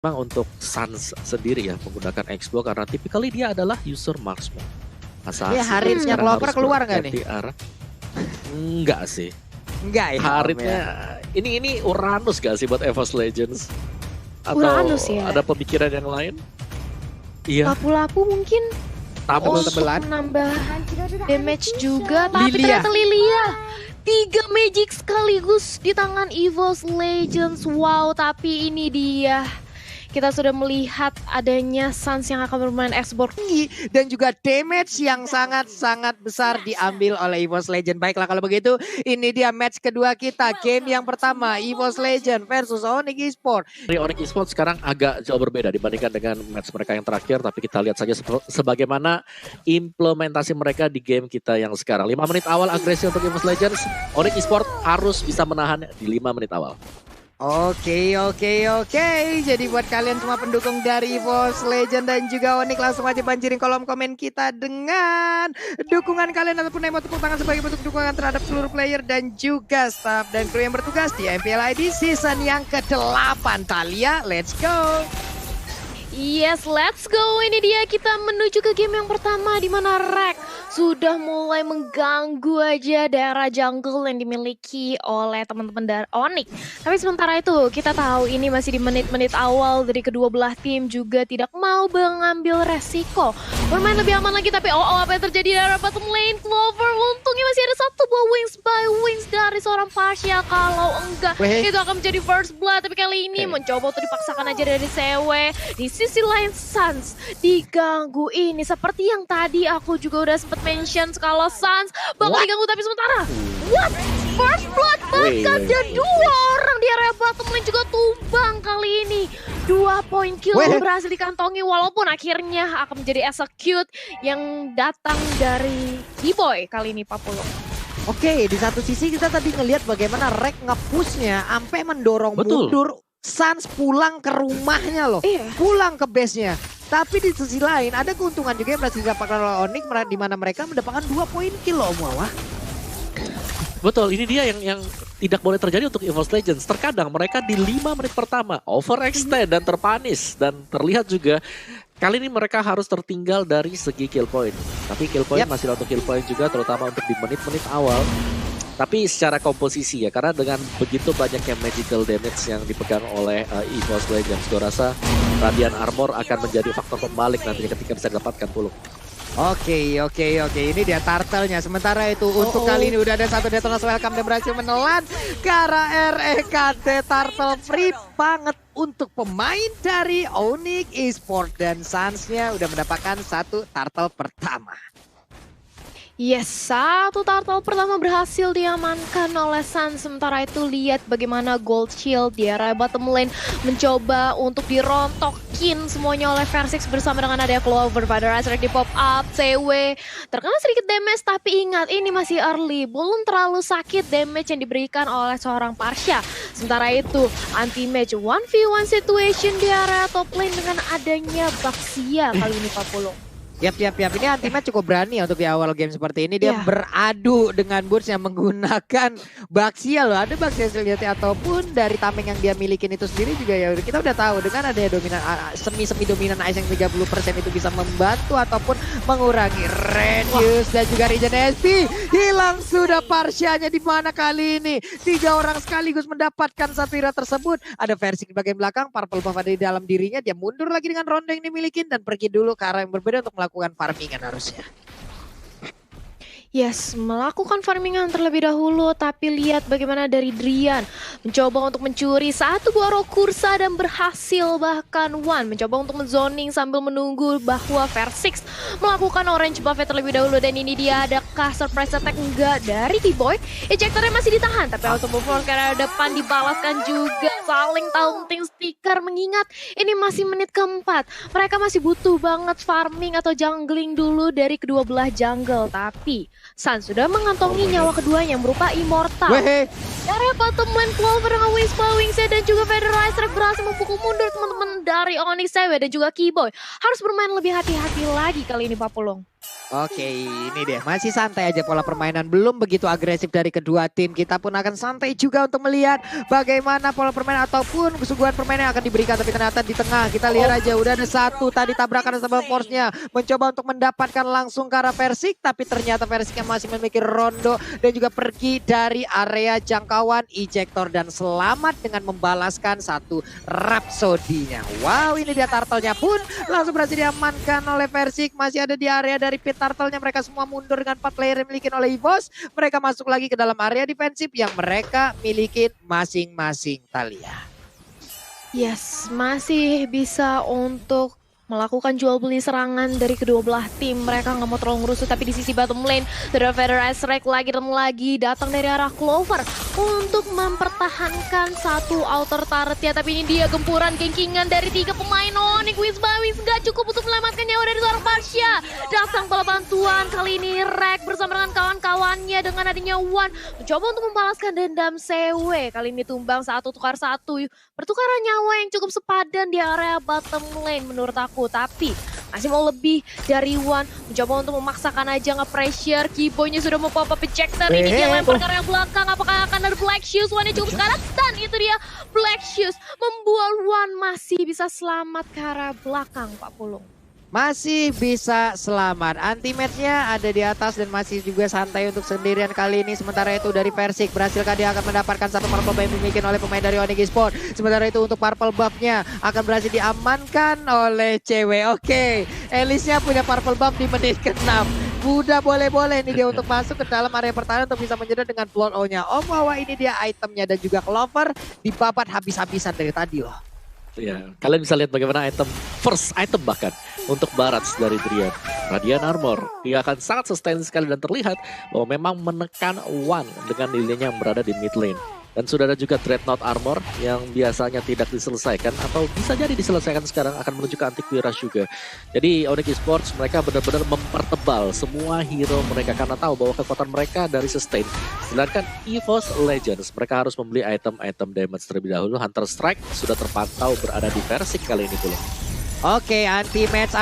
Memang untuk Suns sendiri ya menggunakan X2 karena typically dia adalah user marksman. Ini Haritnya Clover keluar nggak nih? Arah. Enggak sih. Enggak ya. Haritnya ini Uranus gak sih buat EVOS Legends? Atau Uranus ya? ada pemikiran yang lain? Iya. Lapu-lapu mungkin Tabel-tabelan. menambah damage juga. Tapi Lilia. ternyata Lilia 3 magic sekaligus di tangan EVOS Legends. Wow, tapi ini dia. Kita sudah melihat adanya Suns yang akan bermain Xbox. Dan juga damage yang sangat-sangat besar diambil oleh EVOS Legend. Baiklah kalau begitu, ini dia match kedua kita. Game yang pertama, EVOS Legend versus Onyx Esports. Dari Onyx Esports sekarang agak jauh berbeda dibandingkan dengan match mereka yang terakhir. Tapi kita lihat saja sebagaimana implementasi mereka di game kita yang sekarang. 5 menit awal agresi untuk EVOS Legends. Onyx Esports harus bisa menahan di 5 menit awal. Oke. Jadi buat kalian semua pendukung dari EVOS Legend dan juga Onyx, langsung aja banjirin kolom komen kita dengan dukungan kalian ataupun emote tepuk tangan sebagai bentuk dukungan terhadap seluruh player dan juga staff dan kru yang bertugas di MPL ID season yang ke-8. Talia, let's go! Yes, let's go. Ini dia kita menuju ke game yang pertama di mana Rek sudah mulai mengganggu aja daerah jungle yang dimiliki oleh teman-teman dari Onyx. Tapi sementara itu kita tahu ini masih di menit-menit awal dari kedua belah tim juga tidak mau mengambil resiko. Bermain lebih aman lagi tapi apa yang terjadi di arah bottom lane? Clover untungnya masih ada satu buah wings by wings dari seorang Pasha. Kalau enggak itu akan menjadi first blood. Tapi kali ini mencoba untuk dipaksakan aja dari CW. Di sisi lain Suns diganggu ini seperti yang tadi aku juga udah sempet mention kalau Suns bakal diganggu tapi sementara what? First blood bahkan dan 2 orang di area bottom lane juga tumbang kali ini. 2 poin kill berhasil dikantongi walaupun akhirnya akan menjadi execute yang datang dari Keyboy kali ini Pak Pulung. Oke, di satu sisi kita tadi ngelihat bagaimana Rek nge-pushnya sampai mendorong mundur Suns pulang ke rumahnya loh, pulang ke base-nya. Tapi di sisi lain ada keuntungan juga yang berhasil didapatkan oleh Onyx di mana mereka mendapatkan 2 poin kill loh Muawah. Betul, ini dia yang tidak boleh terjadi untuk EVOS Legends. Terkadang mereka di 5 menit pertama overextend dan terpanis. Dan terlihat juga kali ini mereka harus tertinggal dari segi kill point. Tapi kill point masih untuk kill point juga terutama untuk di menit-menit awal. Tapi secara komposisi ya, karena dengan begitu banyaknya magical damage yang dipegang oleh EVOS Legends, gue rasa Radiant Armor akan menjadi faktor pembalik nantinya ketika bisa didapatkan Pulung. Oke, ini dia turtle-nya. Sementara itu untuk kali ini udah ada satu detonasi welcome dan berhasil menelan ke arah REKT. Turtle free banget untuk pemain dari Onyx Esports dan Suns-nya udah mendapatkan satu turtle pertama. Yes, satu turtle pertama berhasil diamankan oleh Suns. Sementara itu lihat bagaimana Gold Shield di area bottom lane mencoba untuk dirontokin semuanya oleh Versix bersama dengan ada Clover pada Razork di pop up. CW terkena sedikit damage tapi ingat ini masih early, belum terlalu sakit damage yang diberikan oleh seorang Pasha. Sementara itu anti-match 1v1 situation di area top lane dengan adanya Baxia kali ini Pak Pulung. Yap. Ini anti-match cukup berani untuk di awal game seperti ini. Dia beradu dengan Burst yang menggunakan Baxia loh. Ada Baxia Siliati ataupun dari tameng yang dia milikin itu sendiri juga ya. Kita udah tahu dengan adanya dominan semi dominan ice yang 30% itu bisa membantu ataupun mengurangi radius dan juga regen SP. Hilang sudah Parsianya di mana kali ini. 3 orang sekaligus mendapatkan satu hero tersebut. Ada versi di bagian belakang, Purple Buff ada di dalam dirinya. Dia mundur lagi dengan ronde yang dimiliki dan pergi dulu ke arah yang berbeda untuk melakukan farmingan harusnya. Yes, melakukan farmingan terlebih dahulu, tapi lihat bagaimana dari Drian mencoba untuk mencuri satu buah roh kursa dan berhasil bahkan mencoba untuk menzoning sambil menunggu bahwa Versix melakukan orange buff terlebih dahulu dan ini dia adakah surprise attack enggak dari Keyboy. Ejectornya masih ditahan tapi auto perform ke arah depan dibalaskan juga saling taunting stiker mengingat ini masih menit keempat. Mereka masih butuh banget farming atau jungling dulu dari kedua belah jungle tapi Suns sudah mengantongi nyawa keduanya yang berupa Immortal. Area bottom lane Clover dengan Wings by Wingsnya dan juga Federalizer berhasil memukul mundur teman-teman dari Onyx CW dan juga Keyboy. Harus bermain lebih hati-hati lagi kali ini Pak Pulung. Oke, ini dia. Masih santai aja pola permainan. Belum begitu agresif dari kedua tim. Kita pun akan santai juga untuk melihat bagaimana pola permainan ataupun kesuguhan permainan yang akan diberikan. Tapi ternyata di tengah kita lihat aja udah ada satu tadi tabrakan sama force-nya. Mencoba untuk mendapatkan langsung ke arah Persik. Tapi ternyata Persiknya masih memiliki rondo dan juga pergi dari area jangkauan ejector. Dan selamat dengan membalaskan satu Rhapsody-nya. Wow, ini dia turtle-nya pun langsung berhasil diamankan oleh Persik. Masih ada di area dari pit turtle-nya, mereka semua mundur dengan 4 player yang dimiliki oleh EVOS. Mereka masuk lagi ke dalam area defensif yang mereka miliki masing-masing, Thalia. Yes, masih bisa untuk melakukan jual beli serangan dari kedua belah tim. Mereka nggak mau terlalu ngerusuh, tapi di sisi bottom lane The Feather Strike lagi dan lagi datang dari arah Clover untuk mempertahankan satu outer turret ya. Tapi ini dia gempuran gengkingan dari 3 pemain Onyx. Wisbawis nggak cukup untuk menyelamatkan nyawa dari seorang Pasha. Datang bola bantuan kali ini Rek bersama dengan kawan-kawannya dengan adanya Wan mencoba untuk membalaskan dendam CW. Kali ini tumbang 1 tukar 1. Pertukaran nyawa yang cukup sepadan di area bottom lane menurut aku. Tapi masih mau lebih dari Wan. Mencoba untuk memaksakan aja nge-pressure. Keyboynya sudah mau pop-up ejector. Ini dia lempar ke area belakang. Apakah akan ada Black Shoes? Wan cukup sekarang. Dan itu dia Black Shoes. Membuat Wan masih bisa selamat ke arah belakang Pak Pulung. Masih bisa selamat. Anti-match-nya ada di atas dan masih juga santai untuk sendirian kali ini. Sementara itu dari Persik, berhasilkah dia akan mendapatkan satu purple buff yang dimiliki oleh pemain dari Onyx Esports. Sementara itu untuk purple buff-nya akan berhasil diamankan oleh cewek. Oke, Elisnya punya purple buff di menit ke-6. Udah boleh-boleh nih dia untuk masuk ke dalam area pertahanan untuk bisa menyedot dengan plot O-nya. Om Wawa ini dia itemnya dan juga Clover dibabat habis-habisan dari tadi loh. Ya, kalian bisa lihat bagaimana first item bahkan untuk Barats dari Drian. Radiant Armor, dia akan sangat sustain sekali dan terlihat bahwa memang menekan Wan dengan nilainya yang berada di mid lane. Dan sudah ada juga Dreadnought Armor yang biasanya tidak diselesaikan atau bisa jadi diselesaikan sekarang akan menuju ke Antiquity Rush juga. Jadi Onyx Esports mereka benar-benar mempertebal semua hero mereka karena tahu bahwa kekuatan mereka dari sustain. Sedangkan EVOS Legends mereka harus membeli item-item damage terlebih dahulu. Hunter Strike sudah terpantau berada di Persik kali ini pula. Oke, anti-match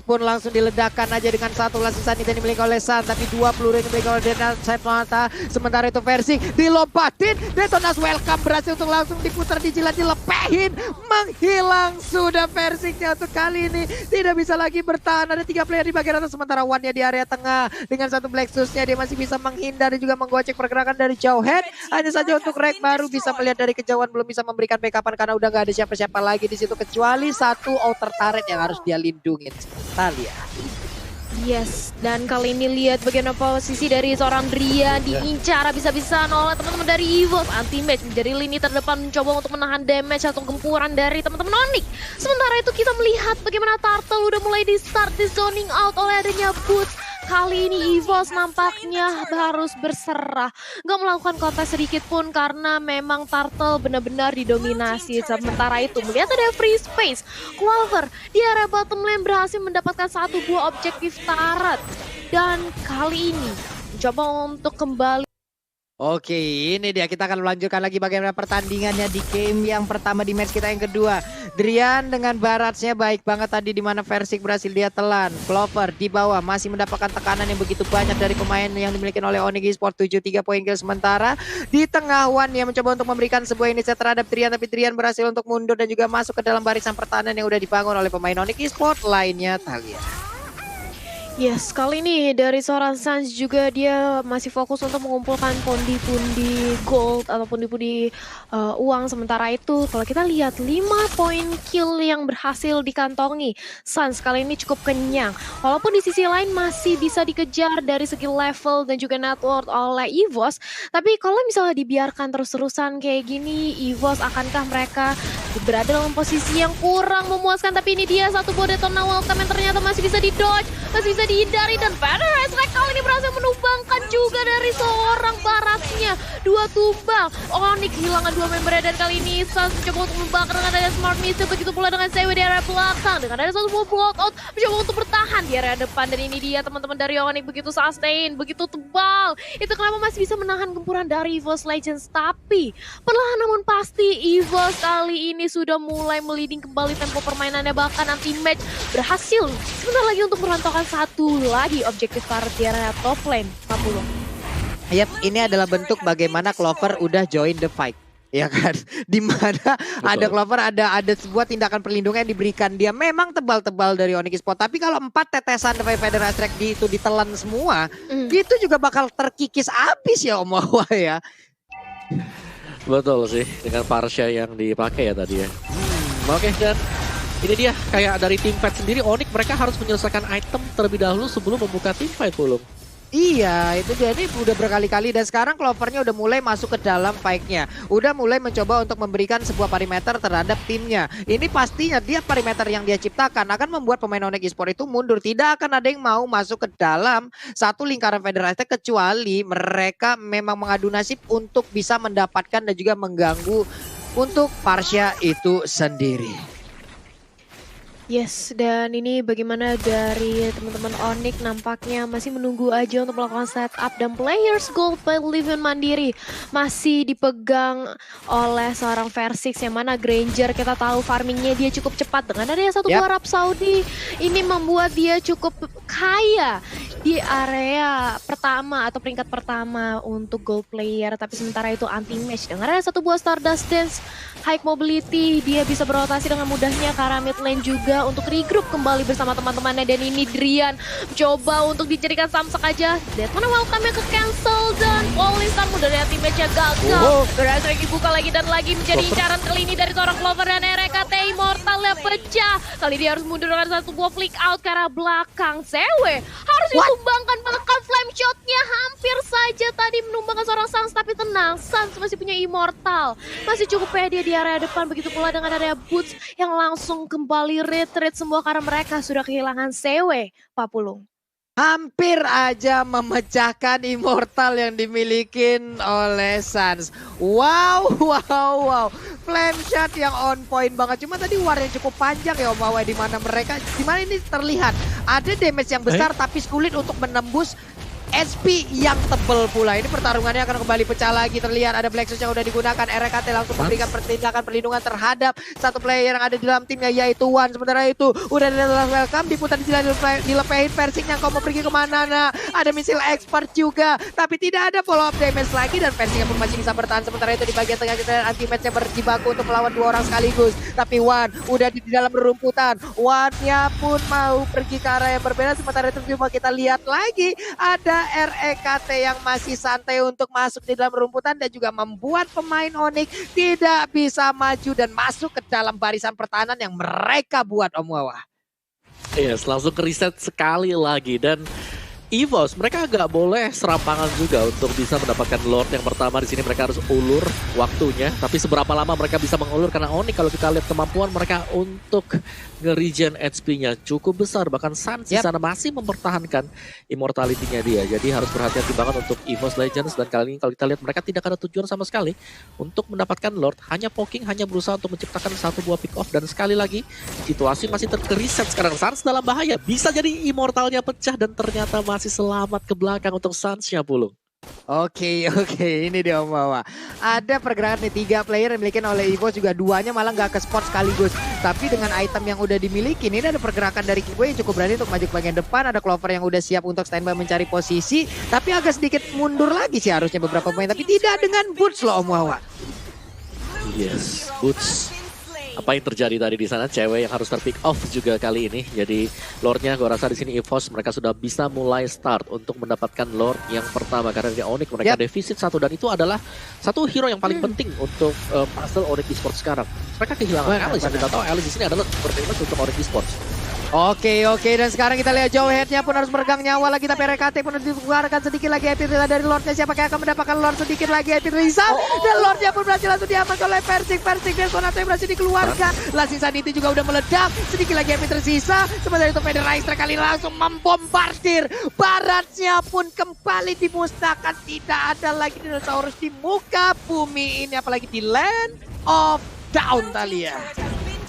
pun langsung diledakkan aja dengan satu lasisan yang dimiliki oleh San. Tapi 2 peluru yang dimiliki oleh Detonata. Sementara itu Persik dilompatin. Detonas welcome berhasil untuk langsung diputar, dijilat, dilepehin. Menghilang sudah Persiknya untuk kali ini. Tidak bisa lagi bertahan. Ada 3 player di bagian atas. Sementara Wan-nya di area tengah. Dengan satu Black Shoes-nya dia masih bisa menghindar dan juga menggocek pergerakan dari jauh head. Hanya saja untuk Rek baru bisa melihat dari kejauhan. Belum bisa memberikan backupan karena udah gak ada siapa-siapa lagi di situ kecuali satu outer turret yang harus dia lindungin. Thalia. Yes, dan kali ini lihat bagaimana posisi dari seorang Drian diincar habis-habisan oleh teman-teman dari EVOS. Anti-match menjadi lini terdepan mencoba untuk menahan damage atau gempuran dari teman-teman Onyx. Sementara itu kita melihat bagaimana Turtle udah mulai di-start di zoning out oleh adanya Boots. Kali ini EVOS nampaknya harus berserah. Gak melakukan kontes sedikit pun karena memang Turtle benar-benar didominasi. Sementara itu melihat ada free space. Clover di area bottom lane berhasil mendapatkan 1 buah objektif turret. Dan kali ini mencoba untuk kembali. Oke, ini dia kita akan melanjutkan lagi bagaimana pertandingannya di game yang pertama di match kita yang kedua. Drian dengan Baratsnya baik banget tadi di mana Persik berhasil dia telan. Clover di bawah masih mendapatkan tekanan yang begitu banyak dari pemain yang dimiliki oleh Onyx Esports 73 poin kill. Sementara di tengah Wan yang mencoba untuk memberikan sebuah inisiatif terhadap Drian, tapi Drian berhasil untuk mundur dan juga masuk ke dalam barisan pertahanan yang udah dibangun oleh pemain Onyx Esports lainnya. Thalia. Yes, kali ini dari seorang Sans juga dia masih fokus untuk mengumpulkan pundi-pundi gold atau pundi-pundi uang. Sementara itu kalau kita lihat 5 poin kill yang berhasil dikantongi Sans kali ini cukup kenyang. Walaupun di sisi lain masih bisa dikejar dari segi level dan juga net worth oleh EVOS. Tapi kalau misalnya dibiarkan terus-terusan kayak gini, EVOS akankah mereka berada dalam posisi yang kurang memuaskan? Tapi ini dia satu buah Detona welcome yang ternyata masih bisa di-dodge, masih bisa dihindari, dan Feather Strike kali ini berhasil menumbangkan juga dari seorang Baratsnya. 2 tumbang. Onyx kehilangan 2 membernya dan kali ini Sans mencoba untuk membakar dengan adanya Smart Missile. Begitu pula dengan CW di area belakang. Dengan ada satu buah blowout mencoba untuk bertahan. bertahan di area depan. Dan ini dia teman-teman dari Onyx begitu sustain, begitu tebal. Itu kenapa masih bisa menahan gempuran dari EVOS Legends. Tapi perlahan namun pasti EVOS kali ini sudah mulai meliding kembali tempo permainannya. Bahkan anti-match berhasil sebentar lagi untuk merantaukan satu lagi objektif karet di area top lane. 40. Yap, ini adalah bentuk bagaimana Clover udah join the fight. Ya kan, dimana ada Clover, ada sebuah tindakan perlindungan yang diberikan dia memang tebal-tebal dari Onyx Esports. Tapi kalau 4 tetesan Feather Strike itu ditelan semua, itu juga bakal terkikis habis ya Om Wawa ya. Betul sih, dengan Parsha yang dipakai ya tadi ya. Oke, dan ini dia kayak dari tim fight sendiri, Onyx mereka harus menyelesaikan item terlebih dahulu sebelum membuka tim fight Pulung. Iya, itu dia ini udah berkali-kali dan sekarang Clovernya udah mulai masuk ke dalam fight-nya. Udah mulai mencoba untuk memberikan sebuah perimeter terhadap timnya. Ini pastinya dia perimeter yang dia ciptakan akan membuat pemain Onyx Esports itu mundur. Tidak akan ada yang mau masuk ke dalam satu lingkaran federasi kecuali mereka memang mengadu nasib untuk bisa mendapatkan dan juga mengganggu untuk Parsha itu sendiri. Yes, dan ini bagaimana dari teman-teman Onyx nampaknya masih menunggu aja untuk melakukan setup dan players gold by Livin Mandiri masih dipegang oleh seorang Versix yang mana Granger kita tahu farmingnya dia cukup cepat dengan adanya satu buah Arab Saudi ini membuat dia cukup kaya di area pertama atau peringkat pertama untuk gold player, tapi sementara itu anti match dengan ada satu buah Stardust Dance high mobility dia bisa berotasi dengan mudahnya ke arah mid lane juga untuk regroup kembali bersama teman-temannya. Dan ini Drian coba untuk dijadikan samsak aja. Deadman welcome-nya ke cancel dan Falling Star mudah dari teammatch-nya gagal. Beras lagi buka lagi dan lagi menjadi incaran kali ini dari seorang Clover dan RKT Immortal-nya pecah. Kali dia harus mundur dengan satu buah flick out ke arah belakang. Sewe harus ditumbangkan bahkan flame shot-nya hampir saja tadi menumbangkan seorang Sans, tapi tenang, Sans masih punya Immortal. Masih cukup pede di area depan, begitu pula dengan area Boots yang langsung kembali retreat semua karena mereka sudah kehilangan Sewe, Pak Pulung. Hampir aja memecahkan Immortal yang dimiliki oleh Sans. Wow. Flame shot yang on point banget. Cuma tadi war yang cukup panjang ya Om Wawa, di mana ini terlihat ada damage yang besar tapi sulit untuk menembus SP yang tebel pula. Ini pertarungannya akan kembali pecah lagi. Terlihat ada Black Shoes yang udah digunakan. RKT langsung memberikan tindakan perlindungan terhadap satu player yang ada di dalam timnya, yaitu Wan. Sementara itu udah welcome, diputar dilepehin Versix yang kau mau pergi kemana. Nah, ada misil expert juga, tapi tidak ada follow up damage lagi dan Versix pun masih bisa bertahan. Sementara itu di bagian tengah kita anti match-nya berjibaku untuk melawan dua orang sekaligus. Tapi Wan udah di dalam rumputan. Wan-nya pun mau pergi ke arah yang berbeda. Sementara itu cuma kita lihat lagi ada REKT yang masih santai untuk masuk di dalam rumputan dan juga membuat pemain Onyx tidak bisa maju dan masuk ke dalam barisan pertahanan yang mereka buat Om Wawa. Yes, langsung ke reset sekali lagi dan EVOS mereka agak boleh serampangan juga untuk bisa mendapatkan Lord yang pertama. Di sini mereka harus ulur waktunya, tapi seberapa lama mereka bisa mengulur karena Onyx kalau kita lihat kemampuan mereka untuk nge-regen HP-nya cukup besar. Bahkan Sans di sana masih mempertahankan immortality-nya dia. Jadi harus berhati-hati banget untuk EVOS Legends. Dan kali ini kalau kita lihat mereka tidak ada tujuan sama sekali untuk mendapatkan Lord. Hanya poking, hanya berusaha untuk menciptakan satu buah pick off. Dan sekali lagi situasi masih terkeriset sekarang. Sans dalam bahaya. Bisa jadi immortalnya pecah dan ternyata masih selamat ke belakang untuk Sans-nya Pulung. Oke, ini dia Om Wawa. Ada pergerakan nih 3 player yang dimiliki oleh EVOS, juga duanya malah nggak ke spot sekaligus. Tapi dengan item yang udah dimiliki, ini ada pergerakan dari Kibo yang cukup berani untuk maju ke bagian depan. Ada Clover yang udah siap untuk standby mencari posisi. Tapi agak sedikit mundur lagi sih harusnya beberapa pemain. Tapi tidak dengan Boots loh Om Wawa. Yes, Boots. Apa yang terjadi tadi di sana, cewek yang harus terpick off juga kali ini. Jadi Lordnya gue rasa di sini EVOS mereka sudah bisa mulai start untuk mendapatkan Lord yang pertama karena di Onyx mereka defisit satu dan itu adalah satu hero yang paling penting untuk puzzle Onyx Esports sekarang. Mereka kehilangan Alice, kita tahu Alice di sini adalah super famous untuk Onyx Esports. Oke, dan sekarang kita lihat Joe Head-nya pun harus meregang nyawa lagi, tapi RKT pun dikeluarkan sedikit lagi. Epic dari Lordnya, siapa yang akan mendapatkan Lord sedikit lagi. Epic Risa dan Lordnya pun berhasil langsung diamankan oleh Versix dan Sonata yang berhasil dikeluarkan. Lasting Sanity juga udah meledak, sedikit lagi Epic tersisa. Sementara itu Federalizer kali langsung membombardir. Baratnya pun kembali dimusnahkan, tidak ada lagi dinosaurus di muka bumi ini, apalagi di Land of Down Thalia.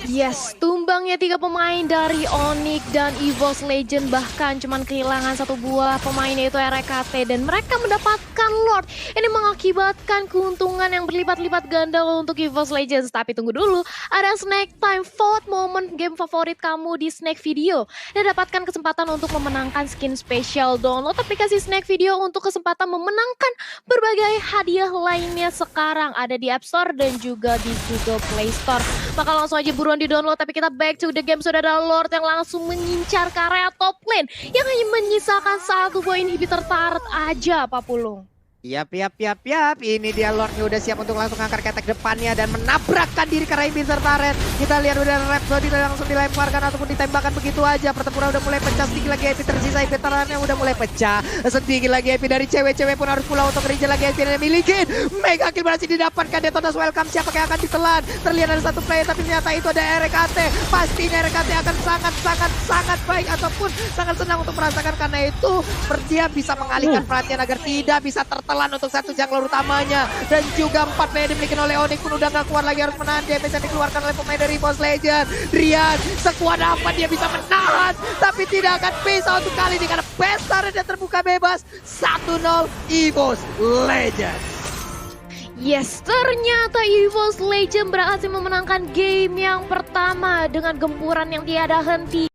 Yes, tumbang tumbangnya 3 pemain dari Onyx dan EVOS Legend, bahkan cuman kehilangan 1 buah pemain yaitu RKT, dan mereka mendapatkan Lord. Ini mengakibatkan keuntungan yang berlipat-lipat ganda untuk EVOS Legends. Tapi tunggu dulu, ada Snake Time, vote momen game favorit kamu di Snake Video dan dapatkan kesempatan untuk memenangkan skin spesial. Download aplikasi Snake Video untuk kesempatan memenangkan berbagai hadiah lainnya. Sekarang ada di App Store dan juga di Google Play Store. Maka langsung aja buruan di-download. Tapi kita back to the game. Sudah ada Lord yang langsung mengincar ke area top lane yang hanya menyisakan 1 buah inhibitor turret aja, Pak Pulung. Yap. Ini dia Lordnya udah siap untuk langsung angkat ke attack depannya dan menabrakkan diri ke inhibitor turret. Kita lihat udah Rhapsody langsung dilemparkan ataupun ditembakkan begitu aja. Pertempuran udah mulai pecah, sedikit lagi IP tersisa, IP turretnya udah mulai pecah. Sedikit lagi IP dari cewek-cewek pun harus pulang untuk ngejar lagi IP yang miliki. Mega kill berhasil didapatkan, Detonas welcome, siapa yang akan ditelan. Terlihat ada 1 player tapi ternyata itu ada RKT. Pastinya RKT akan sangat baik ataupun sangat senang untuk merasakan, karena itu dia bisa mengalihkan perhatian agar tidak bisa tertelan untuk 1 jungler utamanya. Dan juga 4 player dimiliki oleh Onyx pun udah gak kuat lagi, harus menahan damage yang dikeluarkan oleh pemain dari EVOS Legend. Rian, sekuat apa dia bisa menahan, tapi tidak akan bisa untuk kali ini karena besarnya terbuka bebas. 1-0 EVOS Legend. Yes, ternyata EVOS Legend berhasil memenangkan game yang pertama dengan gempuran yang tiada henti.